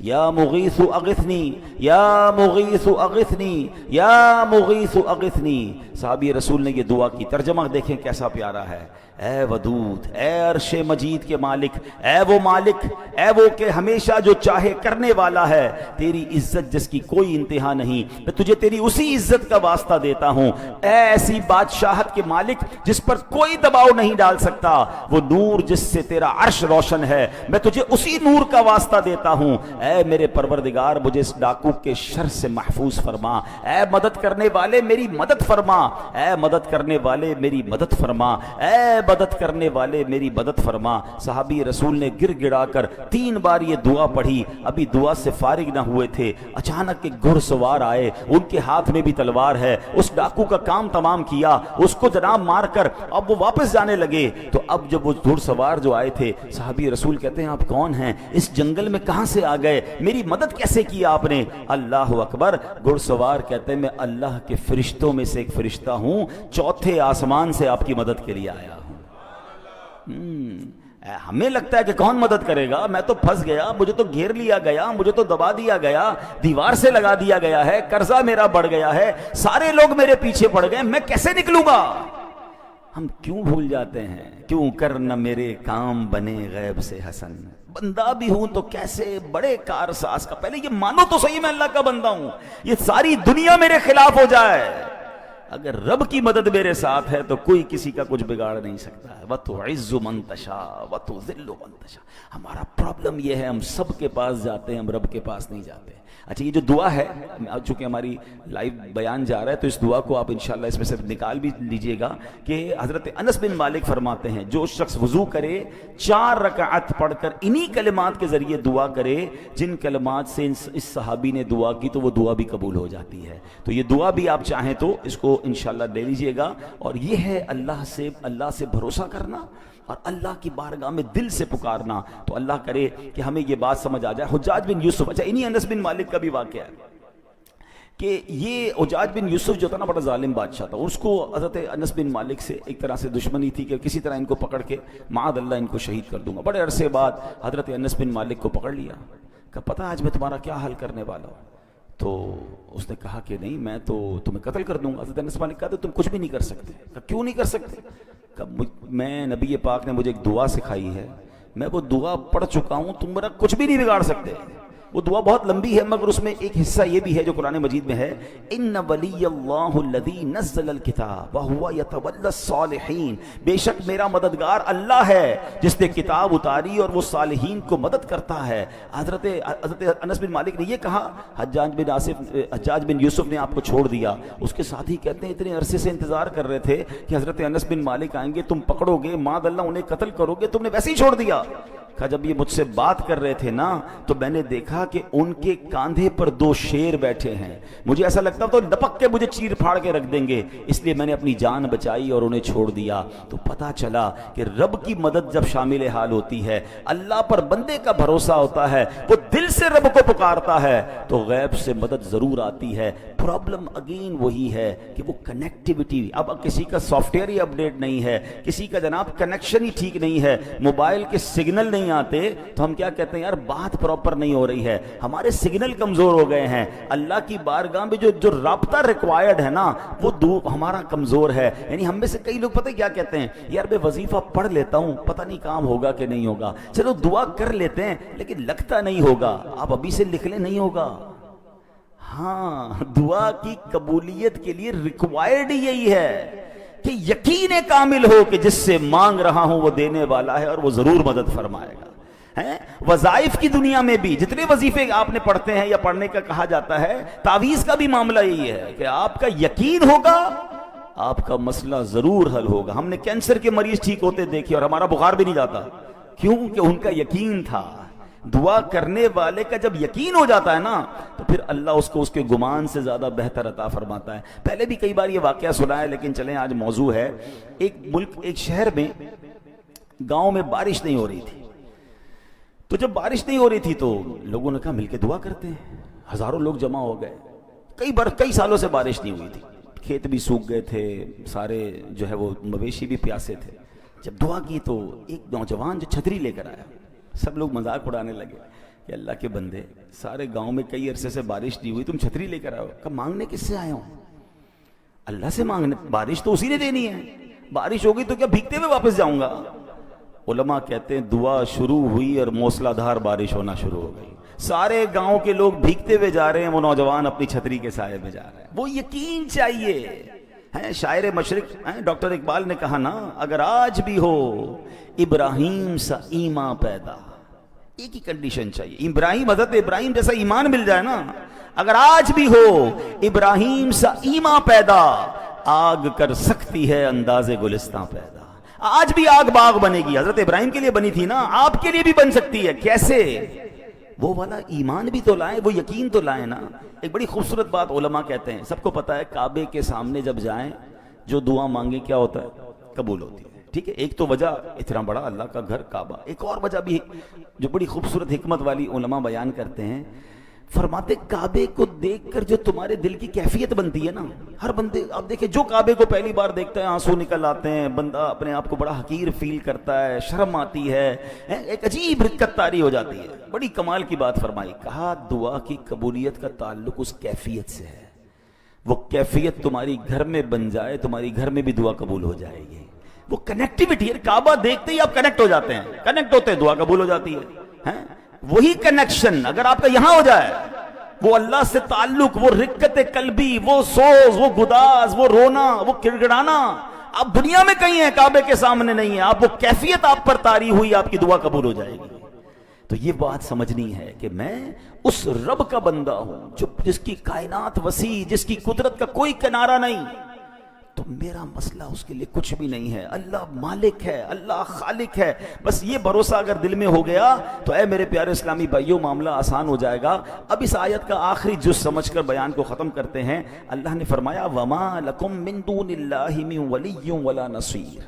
یا مغیث اغثنی یا مغیث اغثنی یا مغیث اغثنی. صحابی رسول نے یہ دعا کی, ترجمہ دیکھیں کیسا پیارا ہے. اے ودود, اے عرش مجید کے مالک, اے وہ مالک, اے وہ کہ ہمیشہ جو چاہے کرنے والا ہے, تیری عزت جس کی کوئی انتہا نہیں, میں تجھے تیری اسی عزت کا واسطہ دیتا ہوں. اے ایسی بادشاہت کے مالک جس پر کوئی دباؤ نہیں ڈال سکتا, وہ نور جس سے تیرا عرش روشن ہے, میں تجھے اسی نور کا واسطہ دیتا ہوں. اے میرے پروردگار مجھے اس ڈاکو کے شر سے محفوظ فرما, اے مدد کرنے والے میری مدد فرما, اے مدد کرنے والے میری مدد فرما, اے مدد کرنے والے میری مدد فرما. صحابی رسول نے گر گڑا کر 3 بار یہ دعا پڑھی. ابھی دعا سے فارغ نہ ہوئے تھے, اچانک ایک گھڑ سوار آئے, ان کے ہاتھ میں بھی تلوار ہے. اس ڈاکو کا کام تمام کیا, اس کو جناب مار کر اب وہ واپس جانے لگے. تو اب جب وہ گھڑ سوار جو آئے تھے, صحابی رسول کہتے ہیں آپ کون ہیں, اس جنگل میں کہاں سے آ گئے؟ میری مدد کیسے کی آپ نے؟ اللہ اکبر. گھڑ سوار کہتے ہیں میں اللہ کے فرشتوں میں سے ایک فرشتہ ہوں، چوتھے آسمان سے آپ کی مدد کے لیے آیا ہوں. ہمیں لگتا ہے کہ کون مدد کرے گا، میں تو پھنس گیا، مجھے تو گھیر لیا گیا، مجھے تو دبا دیا گیا، دیوار سے لگا دیا گیا ہے، قرضہ میرا بڑھ گیا ہے، سارے لوگ میرے پیچھے پڑ گئے، میں کیسے نکلوں گا؟ ہم کیوں بھول جاتے ہیں؟ کیوں کر نہ میرے کام بنے غیب سے حسن. بندہ بھی ہوں تو کیسے بڑے کارساز کا، پہلے یہ مانو تو صحیح میں اللہ کا بندہ ہوں. یہ ساری دنیا میرے خلاف ہو جائے، اگر رب کی مدد میرے ساتھ ہے تو کوئی کسی کا کچھ بگاڑ نہیں سکتا ہے. وَتُعِزُّ مَن تَشَاءُ وَتُذِلُّ مَن تَشَاءُ. ہمارا پرابلم یہ ہے، ہم سب کے پاس جاتے ہیں، ہم رب کے پاس نہیں جاتے. اچھا یہ جو دعا ہے، چونکہ ہماری لائیو بیان جا رہا ہے تو اس دعا کو آپ انشاءاللہ اس میں سے نکال بھی لیجئے گا کہ حضرت انس بن مالک فرماتے ہیں جو شخص وضو کرے 4 رکعت پڑھ کر انہی کلمات کے ذریعے دعا کرے جن کلمات سے اس صحابی نے دعا کی تو وہ دعا بھی قبول ہو جاتی ہے. تو یہ دعا بھی آپ چاہیں تو اس کو انشاءاللہ لے لیجئے گا. اور یہ ہے اللہ سے بھروسہ کرنا اور اللہ کی بارگاہ میں دل سے پکارنا. تو اللہ کرے کہ ہمیں یہ بات سمجھ آ جائے. حجاج بن یوسف، اچھا انہی انس بن مالک کا بھی واقعہ ہے کہ یہ حجاج بن یوسف جو تھا نا بڑا ظالم بادشاہ تھا، اس کو حضرت انس بن مالک سے ایک طرح سے دشمنی تھی کہ کسی طرح ان کو پکڑ کے معاذ اللہ ان کو شہید کر دوں گا. بڑے عرصے بعد حضرت انس بن مالک کو پکڑ لیا، کہا پتہ آج میں تمہارا کیا حل کرنے والا ہوں. تو اس نے کہا کہ نہیں میں تو تمہیں قتل کر دوں گا. حضرت انس مالک کہا تم کچھ بھی نہیں کر سکتے. کہا کیوں نہیں کر سکتے؟ میں نبی پاک نے مجھے ایک دعا سکھائی ہے، میں وہ دعا پڑھ چکا ہوں، تم میرا کچھ بھی نہیں بگاڑ سکتے. وہ دعا بہت لمبی ہے مگر اس میں ایک حصہ یہ بھی ہے جو قرآن مجید میں ہے، ان ولی اللہ الذی نزل الکتاب وہو یتولی الصالحین. بے شک میرا مددگار اللہ ہے جس نے کتاب اتاری اور وہ صالحین کو مدد کرتا ہے. حضرت انس بن مالک نے یہ کہا، حجاج بن یوسف نے آپ کو چھوڑ دیا. اس کے ساتھ ہی کہتے ہیں اتنے عرصے سے انتظار کر رہے تھے کہ حضرت انس بن مالک آئیں گے، تم پکڑو گے، معاذ اللہ انہیں قتل کرو گے، تم نے ویسے ہی چھوڑ دیا. کہا جب یہ مجھ سے بات کر رہے تھے نا تو میں نے دیکھا کہ ان کے کاندھے پر 2 شیر بیٹھے ہیں، مجھے ایسا لگتا تو لپک کے مجھے چیر پھاڑ کے رکھ دیں گے، اس لیے میں نے اپنی جان بچائی اور انہیں چھوڑ دیا. تو پتہ چلا کہ رب کی مدد جب شامل حال ہوتی ہے، اللہ پر بندے کا بھروسہ ہوتا ہے، وہ دل سے رب کو پکارتا ہے تو غیب سے مدد ضرور آتی ہے. پرابلم اگین وہی ہے کہ وہ کنیکٹیوٹی، اب کسی کا سافٹ ویئر ہی اپڈیٹ نہیں ہے، کسی کا جناب کنیکشن ہی ٹھیک نہیں ہے، موبائل کے سگنل نہیں آتے تو ہم کیا کہتے ہیں یار بات پراپر نہیں ہو رہی ہے، ہمارے سگنل کمزور ہو گئے ہیں. اللہ کی بارگاہ میں جو رابطہ ریکوائرڈ ہے نا وہ ہمارا کمزور ہے. یعنی ہم میں سے کئی لوگ پتہ کیا کہتے ہیں، یار میں وظیفہ پڑھ لیتا ہوں پتہ نہیں کام ہوگا کہ نہیں ہوگا، چلو دعا کر لیتے ہیں لیکن لگتا نہیں ہوگا. آپ ابھی سے لکھ لیں نہیں ہوگا. ہاں دعا کی قبولیت کے لیے ریکوائرڈ یہی ہے کہ یقین کامل ہو کہ جس سے مانگ رہا ہوں وہ دینے والا ہے اور وہ ضرور مدد فرمائے گا. وظائف کی دنیا میں بھی جتنے وظیفے آپ نے پڑھتے ہیں یا پڑھنے کا کہا جاتا ہے، تعویذ کا بھی معاملہ یہی ہے کہ آپ کا یقین ہوگا آپ کا مسئلہ ضرور حل ہوگا. ہم نے کینسر کے مریض ٹھیک ہوتے دیکھے اور ہمارا بخار بھی نہیں جاتا، کیوں کہ ان کا یقین تھا. دعا کرنے والے کا جب یقین ہو جاتا ہے نا تو پھر اللہ اس کو اس کے گمان سے زیادہ بہتر عطا فرماتا ہے. پہلے بھی کئی بار یہ واقعہ سنا ہے لیکن چلیں آج موضوع ہے. ایک شہر میں گاؤں میں بارش نہیں ہو رہی تھی، تو جب بارش نہیں ہو رہی تھی تو لوگوں نے کہا مل کے دعا کرتے ہیں. ہزاروں لوگ جمع ہو گئے. کئی سالوں سے بارش نہیں ہوئی تھی، کھیت بھی سوکھ گئے تھے، سارے جو ہے وہ مویشی بھی پیاسے تھے. جب دعا کی تو ایک نوجوان جو چھتری لے کر آیا، سب لوگ مذاق اڑانے لگے کہ اللہ کے بندے سارے گاؤں میں کئی عرصے سے بارش نہیں ہوئی، تم چھتری لے کر آئے ہو. کہا مانگنے کس سے آیا ہوں؟ اللہ سے مانگنے، بارش تو اسی نے دینی ہے، بارش ہوگی تو کیا بھیگتے ہوئے واپس جاؤں گا؟ علماء کہتے ہیں دعا شروع ہوئی اور موسلا دھار بارش ہونا شروع ہو گئی. سارے گاؤں کے لوگ بھیگتے ہوئے جا رہے ہیں، وہ نوجوان اپنی چھتری کے سائے میں جا رہے ہیں. وہ یقین چاہیے. شاعر مشرق ڈاکٹر اقبال نے کہا نا، اگر آج بھی ہو ابراہیم سا ایمان پیدا، ایک ہی کنڈیشن چاہیے، حضرت ابراہیم جیسا ایمان مل جائے نا. اگر آج بھی ہو ابراہیم سا ایمان پیدا، آگ کر سکتی ہے انداز گلستان پیدا. آج بھی آگ باغ بنے گی، حضرت ابراہیم کے لیے بنی تھی نا، آپ کے لیے بھی بن سکتی ہے. کیسے؟ وہ والا ایمان بھی تو لائیں، وہ یقین تو لائیں نا. ایک بڑی خوبصورت بات علماء کہتے ہیں، سب کو پتا ہے کعبے کے سامنے جب جائیں جو دعا مانگے کیا ہوتا ہے؟ قبول ہوتی ہے. ٹھیک ہے، ایک تو وجہ اتنا بڑا اللہ کا گھر کعبہ، ایک اور وجہ بھی جو بڑی خوبصورت حکمت والی علماء بیان کرتے ہیں، فرماتے کعبے کو دیکھ کر جو تمہارے دل کی کیفیت بنتی ہے نا، ہر بندے آپ دیکھیں جو کعبے کو پہلی بار دیکھتا ہے آنسو نکل آتے ہیں، بندہ اپنے آپ کو بڑا حقیر فیل کرتا ہے، شرم آتی ہے، ایک عجیب رکت طاری ہو جاتی ہے۔ بڑی کمال کی بات فرمائی، کہا دعا کی قبولیت کا تعلق اس کیفیت سے ہے، وہ کیفیت تمہاری گھر میں بن جائے، تمہاری گھر میں بھی دعا قبول ہو جائے گی۔ وہ کنیکٹیوٹی ہے، کعبہ دیکھتے ہی آپ کنیکٹ ہو جاتے ہیں، کنیکٹ ہوتے ہیں دعا قبول ہو جاتی ہے۔ وہی کنیکشن اگر آپ کا یہاں ہو جائے، وہ اللہ سے تعلق، وہ رکت قلبی، وہ سوز، وہ گداز، وہ رونا، وہ گڑگڑانا، آپ دنیا میں کہیں ہیں، کعبے کے سامنے نہیں ہیں، آپ وہ کیفیت آپ پر طاری ہوئی، آپ کی دعا قبول ہو جائے گی۔ تو یہ بات سمجھنی ہے کہ میں اس رب کا بندہ ہوں جس کی کائنات وسیع، جس کی قدرت کا کوئی کنارہ نہیں، تو میرا مسئلہ اس کے لیے کچھ بھی نہیں ہے۔ اللہ مالک ہے، اللہ خالق ہے، بس یہ بھروسہ اگر دل میں ہو گیا تو اے میرے پیارے اسلامی بھائیوں معاملہ آسان ہو جائے گا۔ اب اس آیت کا آخری جز سمجھ کر بیان کو ختم کرتے ہیں۔ اللہ نے فرمایا وَمَا لَكُم مِّن دُونِ اللَّهِ مِن وَلِيٌّ وَلَا نَصِيرٌ،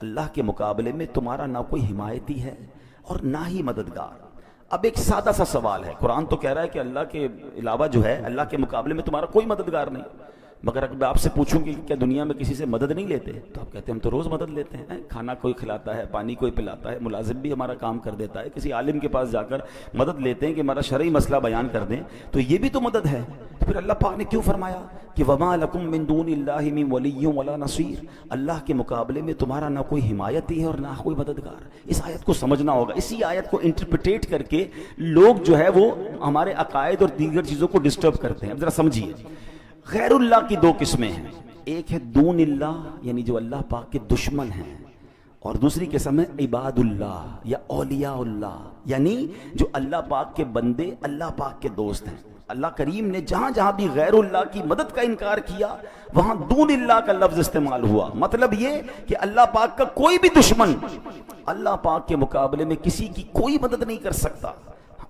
اللہ کے مقابلے میں تمہارا نہ کوئی حمایتی ہے اور نہ ہی مددگار۔ اب ایک سادہ سا سوال ہے، قرآن تو کہہ رہا ہے کہ اللہ کے علاوہ جو ہے، اللہ کے مقابلے میں تمہارا کوئی مددگار نہیں، مگر اگر میں آپ سے پوچھوں کہ کیا دنیا میں کسی سے مدد نہیں لیتے، تو آپ کہتے ہیں ہم تو روز مدد لیتے ہیں، کھانا کوئی کھلاتا ہے، پانی کوئی پلاتا ہے، ملازم بھی ہمارا کام کر دیتا ہے، کسی عالم کے پاس جا کر مدد لیتے ہیں کہ ہمارا شرعی مسئلہ بیان کر دیں، تو یہ بھی تو مدد ہے۔ تو پھر اللہ پاک نے کیوں فرمایا کہ وَمَا لَكُم مِّن دُونِ اللَّهِ مِن وَلِيٌّ وَلَا نَصِيرٌ، اللہ کے مقابلے میں تمہارا نہ کوئی حمایتی ہے اور نہ کوئی مددگار۔ اس آیت کو سمجھنا ہوگا، اسی آیت کو انٹرپریٹ کر کے لوگ جو ہے وہ ہمارے عقائد اور دیگر چیزوں کو ڈسٹرب کرتے ہیں۔ اب ذرا سمجھیے، غیر اللہ کی دو قسمیں ہیں، ایک ہے دون اللہ یعنی جو اللہ پاک کے دشمن ہیں، اور دوسری قسم ہے عباد اللہ یا اولیاء اللہ یعنی جو اللہ پاک کے بندے، اللہ پاک کے دوست ہیں۔ اللہ کریم نے جہاں جہاں بھی غیر اللہ کی مدد کا انکار کیا وہاں دون اللہ کا لفظ استعمال ہوا، مطلب یہ کہ اللہ پاک کا کوئی بھی دشمن اللہ پاک کے مقابلے میں کسی کی کوئی مدد نہیں کر سکتا۔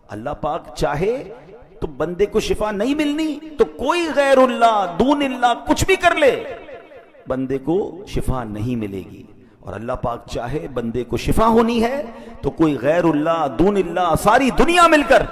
اللہ پاک چاہے تو بندے کو شفا نہیں ملنی تو کوئی غیر اللہ دون اللہ کچھ بھی کر لے بندے کو شفا نہیں ملے گی، اور اللہ پاک چاہے بندے کو شفا ہونی ہے تو کوئی غیر اللہ دون اللہ ساری دنیا مل کر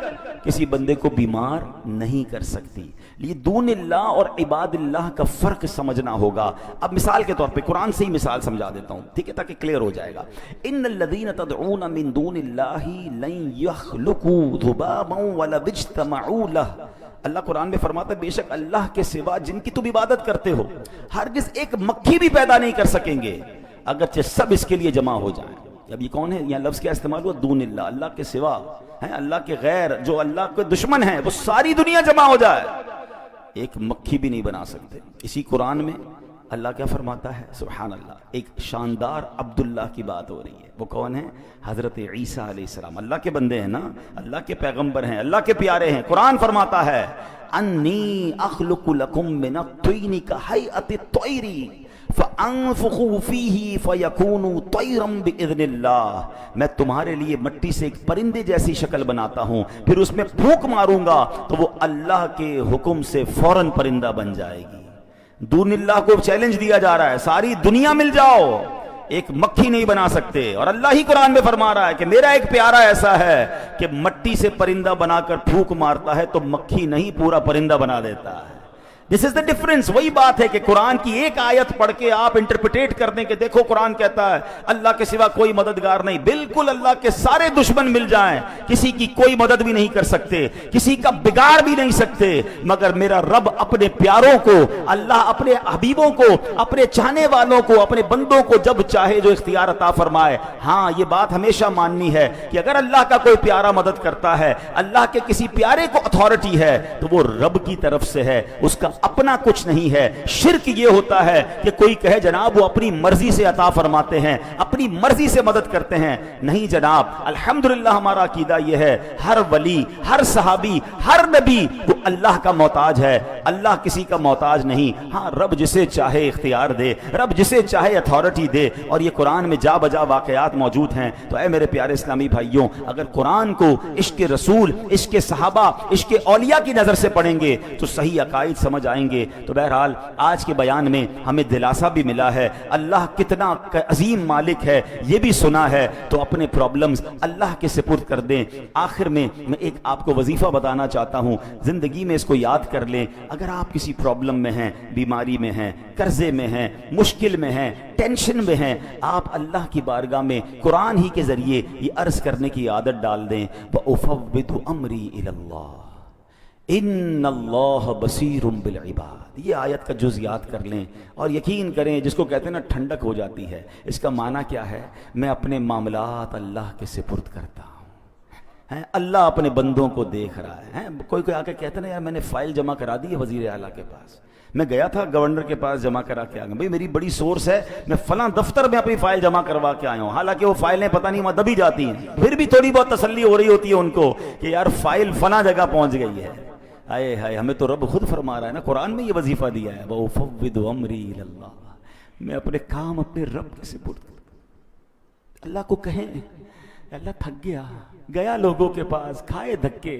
کسی بندے کو بیمار نہیں کر سکتی۔ یہ دون اللہ اور عباد اللہ کا فرق سمجھنا ہوگا۔ اب مثال کے طور پہ قرآن سے ہی مثال سمجھا دیتا ہوں، ٹھیک ہے، تاکہ کلیئر ہو جائے گا۔ ان الذین تدعون من دون اللہ لن یخلقوا ذبابا ولو اجتمعوا لہ، اللہ قرآن میں فرماتا ہے بے شک اللہ کے سوا جن کی تم عبادت کرتے ہو ہرگز ایک مکھی بھی پیدا نہیں کر سکیں گے اگرچہ سب اس کے لیے جمع ہو جائیں۔ اب یہ کون ہے؟ یہاں لفظ کیا استعمال ہوا؟ دون اللہ، اللہ کے سوا ہیں، اللہ کے غیر جو اللہ کے دشمن ہیں وہ ساری دنیا جمع ہو جائے ایک مکھی بھی نہیں بنا سکتے۔ اسی قرآن میں اللہ کیا فرماتا ہے؟ سبحان اللہ، ایک شاندار عبداللہ کی بات ہو رہی ہے۔ وہ کون ہے؟ حضرت عیسیٰ علیہ السلام، اللہ کے بندے ہیں نا، اللہ کے پیغمبر ہیں، اللہ کے پیارے ہیں۔ قرآن فرماتا ہے انی اخلق لکم من الطین کہیئۃ الطیر فَأَنفُخُ فِيهِ فَيَكُونُ طَيْرًا بِإِذْنِ اللَّهِ، میں تمہارے لیے مٹی سے ایک پرندے جیسی شکل بناتا ہوں، پھر اس میں پھونک ماروں گا تو وہ اللہ کے حکم سے فوراً پرندہ بن جائے گی۔ دون اللہ کو چیلنج دیا جا رہا ہے، ساری دنیا مل جاؤ ایک مکھی نہیں بنا سکتے، اور اللہ ہی قرآن میں فرما رہا ہے کہ میرا ایک پیارا ایسا ہے کہ مٹی سے پرندہ بنا کر پھونک مارتا ہے تو مکھی نہیں پورا پرندہ بنا دیتا ہے۔ This is the difference۔ وہی بات ہے کہ قرآن کی ایک آیت پڑھ کے آپ انٹرپریٹ کر دیں کہ دیکھو قرآن کہتا ہے اللہ کے سوا کوئی مددگار نہیں، بالکل اللہ کے سارے دشمن مل جائیں کسی کی کوئی مدد بھی نہیں کر سکتے، کسی کا بگاڑ بھی نہیں سکتے، مگر میرا رب اپنے پیاروں کو، اللہ اپنے حبیبوں کو، اپنے چاہنے والوں کو، اپنے بندوں کو جب چاہے جو اختیار عطا فرمائے۔ ہاں یہ بات ہمیشہ ماننی ہے کہ اگر اللہ کا کوئی پیارا مدد کرتا ہے، اللہ کے کسی پیارے کو اتھارٹی ہے تو وہ رب کی طرف سے ہے، اس کا اپنا کچھ نہیں ہے۔ شرک یہ ہوتا ہے کہ کوئی کہے جناب وہ اپنی مرضی سے عطا فرماتے ہیں، اپنی مرضی سے مدد کرتے ہیں۔ نہیں جناب، الحمدللہ ہمارا عقیدہ یہ ہے ہر ولی، ہر صحابی، ہر نبی وہ اللہ کا محتاج ہے، اللہ کسی کا محتاج نہیں۔ ہاں رب جسے چاہے اختیار دے، رب جسے چاہے اتھارٹی دے، اور یہ قرآن میں جا بجا واقعات موجود ہیں۔ تو اے میرے پیارے اسلامی بھائیوں، اگر قرآن کو عشق رسول، عشق صحابہ، عشق اولیاء کی نظر سے پڑھیں گے تو صحیح عقائد سمجھ سمجھ آئیں گے. تو بہرحال آج کے بیان میں ہمیں دلاسا بھی ملا ہے, اللہ کتنا عظیم مالک ہے یہ بھی سنا ہے. تو اپنے پرابلمز اللہ کے سپرد کر دیں. آخر میں ایک آپ کو وظیفہ بتانا چاہتا ہوں, زندگی میں اس کو یاد کر لیں. اگر آپ کسی پرابلم میں ہیں, بیماری میں ہیں, قرضے میں ہیں, مشکل میں ہیں, ٹینشن میں ہیں, آپ اللہ کی بارگاہ میں قرآن ہی کے ذریعے یہ عرض کرنے کی عادت ڈال دیں, وَأُفَوِّضُ أَمْرِي إِلَى اللَّهِ إِنَّ اللَّهَ بَصِيرٌ بِالْعِبَادِ. یہ آیت کا جز یاد کر لیں اور یقین کریں, جس کو کہتے ہیں نا ٹھنڈک ہو جاتی ہے. اس کا معنی کیا ہے؟ میں اپنے معاملات اللہ کے سپرد کرتا ہوں. اللہ اپنے بندوں کو دیکھ رہا ہے. کوئی آ کے کہتا ہے نا یار میں نے فائل جمع کرا دی ہے وزیر اعلیٰ کے پاس, میں گیا تھا گورنر کے پاس جمع کرا کے آ گیا, بھائی میری بڑی سورس ہے, میں فلاں دفتر میں اپنی فائل جمع کروا کے آیا ہوں. حالانکہ وہ فائلیں پتہ نہیں وہاں دبی جاتی ہیں, پھر بھی تھوڑی بہت تسلی ہو رہی ہوتی ہے ان کو کہ یار فائل فلاں جگہ پہنچ گئی ہے. ہائے ہائے, ہمیں تو رب خود فرما رہا ہے نا, قرآن میں یہ وظیفہ دیا ہے, وَأُفَوِّضُ أَمْرِي إِلَى اللَّهِ. میں اپنے کام اپنے رب کے سپرد کرتا ہوں. اللہ کو کہیں اللہ تھک گیا لوگوں کے پاس, کھائے دھکے,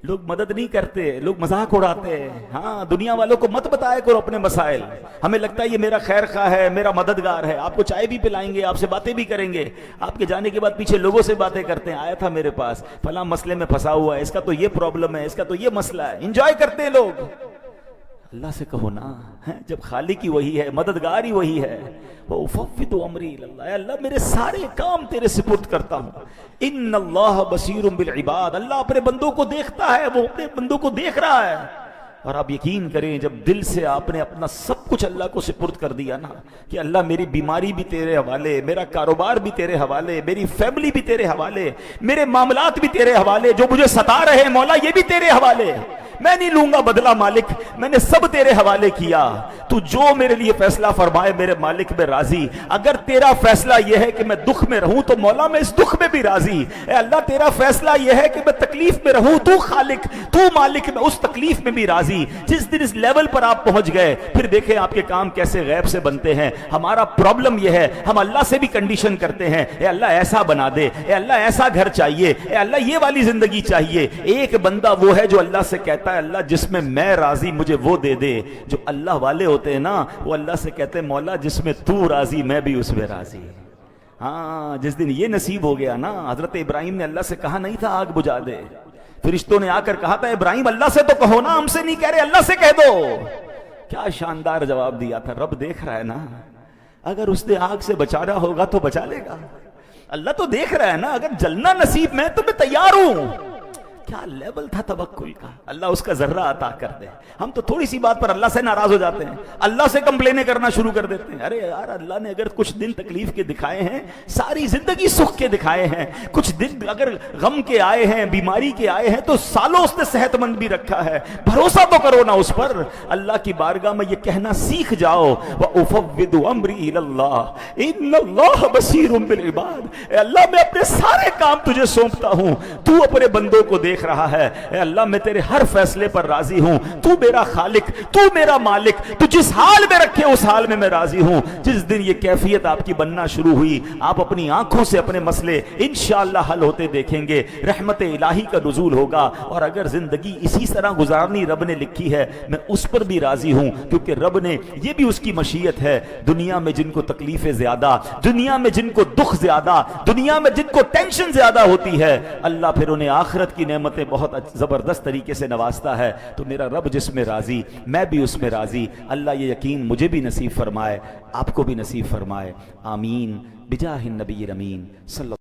لوگ مدد نہیں کرتے, لوگ مذاق اڑاتے ہیں. ہاں, دنیا والوں کو مت بتائے کرو اپنے مسائل. ہمیں لگتا ہے یہ میرا خیر خواہ ہے, میرا مددگار ہے, آپ کو چائے بھی پلائیں گے, آپ سے باتیں بھی کریں گے. آپ کے جانے کے بعد پیچھے لوگوں سے باتیں کرتے ہیں, آیا تھا میرے پاس فلاں مسئلے میں پھنسا ہوا ہے, اس کا تو یہ پرابلم ہے, اس کا تو یہ مسئلہ ہے. انجوائے کرتے ہیں لوگ. اللہ سے کہو نا, جب خالق ہی وہی ہے, مددگار ہی وہی ہے, وَأُفَوِّضُ أَمْرِي إِلَى اللَّهِ. اللہ میرے سارے کام تیرے سپرد کرتا ہوں. ان اللہ بصیر بالعباد. اللہ اپنے بندوں کو دیکھتا ہے, وہ اپنے بندوں کو دیکھ رہا ہے. اور آپ یقین کریں جب دل سے آپ نے اپنا سب کچھ اللہ کو سپرد کر دیا نا, کہ اللہ میری بیماری بھی تیرے حوالے, میرا کاروبار بھی تیرے حوالے, میری فیملی بھی تیرے حوالے, میرے معاملات بھی تیرے حوالے, جو مجھے ستا رہے ہیں مولا یہ بھی تیرے حوالے, میں نہیں لوں گا بدلہ مالک, میں نے سب تیرے حوالے کیا. تو جو میرے لیے فیصلہ فرمائے میرے مالک میں راضی. اگر تیرا فیصلہ یہ ہے کہ میں دکھ میں رہوں تو مولا میں اس دکھ میں بھی راضی. اے اللہ تیرا فیصلہ یہ ہے کہ میں تکلیف میں رہوں, تو خالق تو مالک, میں اس تکلیف میں بھی راضی. جس دن اس لیول پر آپ پہنچ گئے پھر دیکھیں آپ کے کام کیسے غیب سے بنتے ہیں. ہمارا پرابلم یہ ہے ہم اللہ سے بھی کنڈیشن کرتے ہیں, اے اللہ ایسا بنا دے, اے اللہ ایسا گھر چاہیے, اے اللہ یہ والی زندگی چاہیے. ایک بندہ وہ ہے جو اللہ سے کہتا ہے اللہ جس میں میں راضی مجھے وہ دے دے. جو اللہ والے ہوتے ہیں نا وہ اللہ سے کہتے ہیں مولا جس میں تو راضی میں بھی اس میں راضی. ہاں, جس دن یہ نصیب ہو گیا نا, حضرت ابراہیم نے اللہ سے کہا نہیں تھا آگ بجھا دے, فرشتوں نے آ کر کہا تھا ابراہیم اللہ سے تو کہو نا, ہم سے نہیں کہہ رہے, اللہ سے کہہ دو. کیا شاندار جواب دیا تھا. رب دیکھ رہا ہے نا, اگر اس نے آگ سے بچانا ہوگا تو بچا لے گا. اللہ تو دیکھ رہا ہے نا, اگر جلنا نصیب میں تو میں تیار ہوں. کیا لیول تھا توکل کا. اللہ اس کا ذرہ عطا کر دے. ہم تو تھوڑی سی بات پر اللہ سے ناراض ہو جاتے ہیں, اللہ سے کمپلینیں کرنا شروع کر دیتے ہیں. ارے یار اللہ نے اگر کچھ دن تکلیف کے دکھائے ہیں, ساری زندگی سکھ کے دکھائے ہیں, کچھ دن اگر غم کے آئے ہیں, بیماری کے آئے ہیں, تو سالوں اس نے صحت مند بھی رکھا ہے. بھروسہ تو کرو نا اس پر. اللہ کی بارگاہ میں یہ کہنا سیکھ جاؤ, وَأُفَوِّضُ أَمْرِي إِلَى اللَّهِ إِنَّ اللَّهَ بَصِيرٌ بِالْعِبَادِ. اے اللہ میں اپنے سارے کام تجھے سونپتا ہوں, تو اپنے بندوں کو دیکھ رہا ہے. اے اللہ میں تیرے ہر فیصلے پر راضی ہوں, تو میرا خالق, تو میرا مالک, تو جس حال میں رکھے اس حال میں میں راضی ہوں. جس دن یہ کیفیت آپ کی بننا شروع ہوئی, آپ اپنی آنکھوں سے اپنے مسئلے انشاءاللہ حل ہوتے دیکھیں گے, رحمت الہی کا نزول ہوگا. اور اگر زندگی اسی طرح گزارنی رب نے لکھی ہے میں اس پر بھی راضی ہوں, کیونکہ رب نے یہ بھی اس کی مشیت ہے. دنیا میں جن کو تکلیفیں زیادہ, دنیا میں جن کو دکھ زیادہ, دنیا میں جن کو ٹینشن زیادہ ہوتی ہے, اللہ پھر انہیں آخرت کی نعمتیں بہت زبردست طریقے سے نوازتا ہے. تو میرا رب جس میں راضی میں بھی اس میں راضی. اللہ یہ یقین مجھے بھی نصیب فرمائے, آپ کو بھی نصیب فرمائے. آمین بجاہ النبی الامین صلی اللہ